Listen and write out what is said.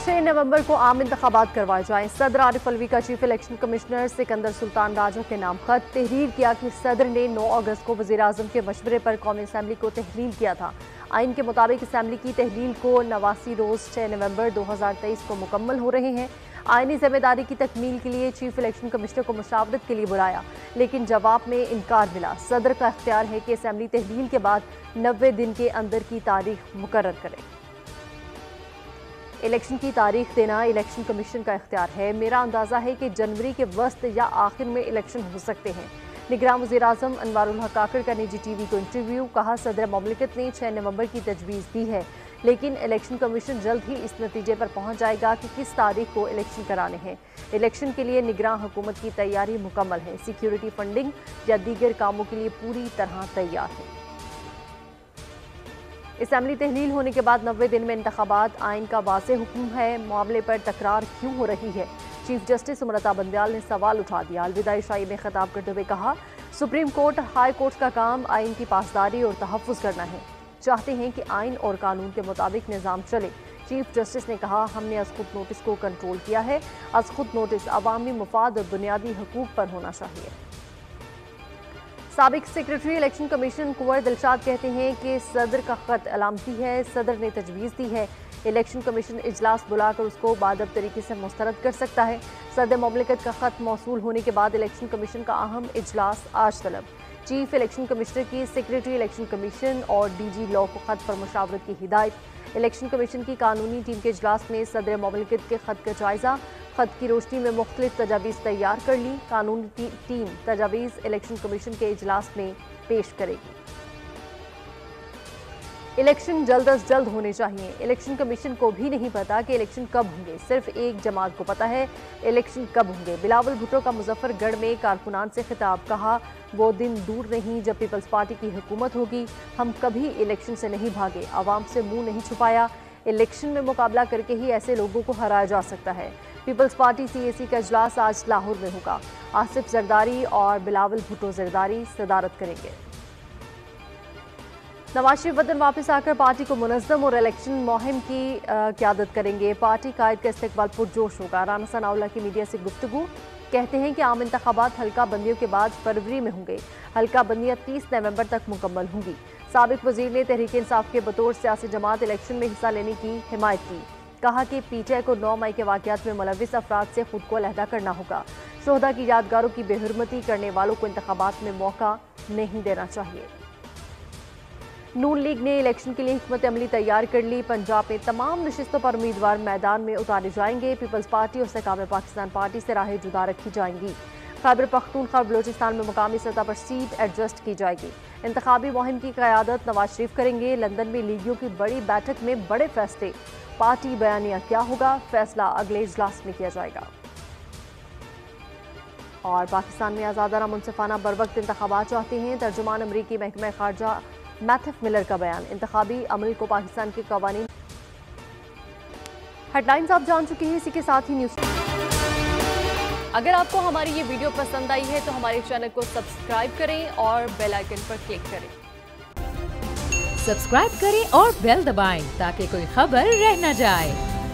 6 नवंबर को आम इंतखाबात करवाए जाएं। सदर आरिफ अलवी का chief election commissioner Sikandar Sultan Raja के नाम खत। तहरीर किया कि सदर ने 9 अगस्त को वज़ीर आज़म के मशवरे पर कौमी असम्बली को तहलील किया था। आइन के मुताबिक असम्बली की तहलील को 89 रोज 6 नवंबर 2023 को मुकम्मल हो रहे हैं। आइनी जिम्मेदारी की तकमील के लिए चीफ इलेक्शन कमिश्नर को मुशावरत के लिए बुलाया, लेकिन जवाब में इनकार मिला। सदर का इख्तियार है कि असम्बली तहलील के बाद 90 दिन के अंदर की तारीख मुकर्रर करे। इलेक्शन की तारीख देना इलेक्शन कमीशन का इख्तियार है। मेरा अंदाजा है कि जनवरी के वस्त या आखिर में इलेक्शन हो सकते हैं। निगरान वज़ीर आज़म अनवारुल हक काकड़ का निजी टीवी को इंटरव्यू। कहा, सदर ममलिकत ने 6 नवंबर की तजवीज़ दी है, लेकिन इलेक्शन कमीशन जल्द ही इस नतीजे पर पहुंच जाएगा कि किस तारीख को इलेक्शन कराने हैं। इलेक्शन के लिए निगरान हुकूमत की तैयारी मुकम्मल है। सिक्योरिटी फंडिंग या दीगर कामों के लिए पूरी तरह तैयार है। असम्बली तहलील होने के बाद 90 दिन में इंतखाबात, आइन का वाज़े हुक्म है। मामले पर तकरार क्यों हो रही है? चीफ जस्टिस अमृता बंदयाल ने सवाल उठा दिया। अलविदाई शाही में खिताब करते हुए कहा, सुप्रीम कोर्ट हाई कोर्ट का काम आइन की पासदारी और तहफ़्फ़ुज़ करना है। चाहते हैं कि आइन और कानून के मुताबिक निज़ाम चले। चीफ जस्टिस ने कहा, हमने अज़ खुद नोटिस को कंट्रोल किया है। अज़ खुद नोटिस अवामी मुफाद और बुनियादी हकूक़ पर होना चाहिए। साबिक सेक्रेटरी इलेक्शन कमीशन कुंवर दिलशाद कहते हैं कि सदर का खत अलामती है। सदर ने तजवीज़ दी है, इलेक्शन कमीशन इजलास बुलाकर उसको बादब तरीके से मुस्तरद कर सकता है। सदर ममलिकत का खत मौसूल होने के बाद इलेक्शन कमीशन का अहम इजलास आज तलब। चीफ इलेक्शन कमिश्नर की सेक्रेटरी इलेक्शन कमीशन और DG लॉ को खत पर मुशावरत की हिदायत। इलेक्शन कमीशन की कानूनी टीम के इजलास में सदर ममलिकत के खत का जायजा। खत की रोशनी में मुख्तलिफ तजावीज़ तैयार कर ली। कानूनी टीम तजावीज़ इलेक्शन कमीशन के इजलास में पेश करेगी। इलेक्शन जल्द अज जल्द होने चाहिए। इलेक्शन कमीशन को भी नहीं पता कि इलेक्शन कब होंगे, सिर्फ एक जमात को पता है इलेक्शन कब होंगे। बिलावल भुट्टो का मुजफ्फरगढ़ में कारकुनान से खिताब। कहा, वो दिन दूर नहीं जब पीपल्स पार्टी की हुकूमत होगी। हम कभी इलेक्शन से नहीं भागे, आवाम से मुंह नहीं छुपाया। इलेक्शन में मुकाबला करके ही ऐसे लोगों को हराया जा सकता है। पीपल्स पार्टी CAC का इजलास आज लाहौर में होगा। आसिफ जरदारी और बिलावल भुट्टो जरदारी सदारत करेंगे। नवाज शरीफ वतन वापस आकर पार्टी को मुनज़्ज़म और इलेक्शन मुहिम की क़यादत करेंगे। पार्टी कायद का इस्तकबाल पुरजोश होगा। राना सनाउल्लाह की मीडिया से गुफ्तगू। कहते हैं कि आम इंतखाबात हल्का बंदियों के बाद फरवरी में होंगे। हल्का बंदियाँ 30 नवंबर तक मुकम्मल होंगी। साबिक वजीर ने तहरीक इंसाफ के बतौर सियासी जमात इलेक्शन में हिस्सा लेने की हिमायत की। कहा कि PTI को 9 मई के वाक़यात में मुलविस अफराद से खुद को अलहदा करना होगा। शोहदा की यादगारों की बेहुरमती करने वालों को इंतखाबात में मौका नहीं देना चाहिए। नून लीग ने इलेक्शन के लिए हिकमत अमली तैयार कर ली। पंजाब में तमाम नशिस्तों पर उम्मीदवार मैदान में उतारे जाएंगे। पीपल्स पार्टी और इस्तेकाम पाकिस्तान पार्टी से राहें जुदा रखी जाएंगी। खैबर पख्तूनख्वा और बलोचिस्तान में मुकामी सतह पर सीट एडजस्ट की जाएगी। इंतखाबी मुहिम की क़यादत नवाज शरीफ करेंगे। लंदन में लीगियों की बड़ी बैठक में बड़े फैसले। पार्टी बयानिया क्या होगा, फैसला अगले इजलास में किया जाएगा। और पाकिस्तान में आज़ादाना मुनसिफाना बरवक्त इंतखाबात चाहते हैं। तर्जुमान अमरीकी महकमा खारजा मैथ्यू मिलर का बयान। इंतखाबी अमल को पाकिस्तान के कवानीन। हेडलाइंस आप जान चुके हैं, इसी के साथ ही न्यूज़। अगर आपको हमारी ये वीडियो पसंद आई है तो हमारे चैनल को सब्सक्राइब करें और बेल आइकन पर क्लिक करें। सब्सक्राइब करें और बेल दबाएं ताकि कोई खबर रह न जाए।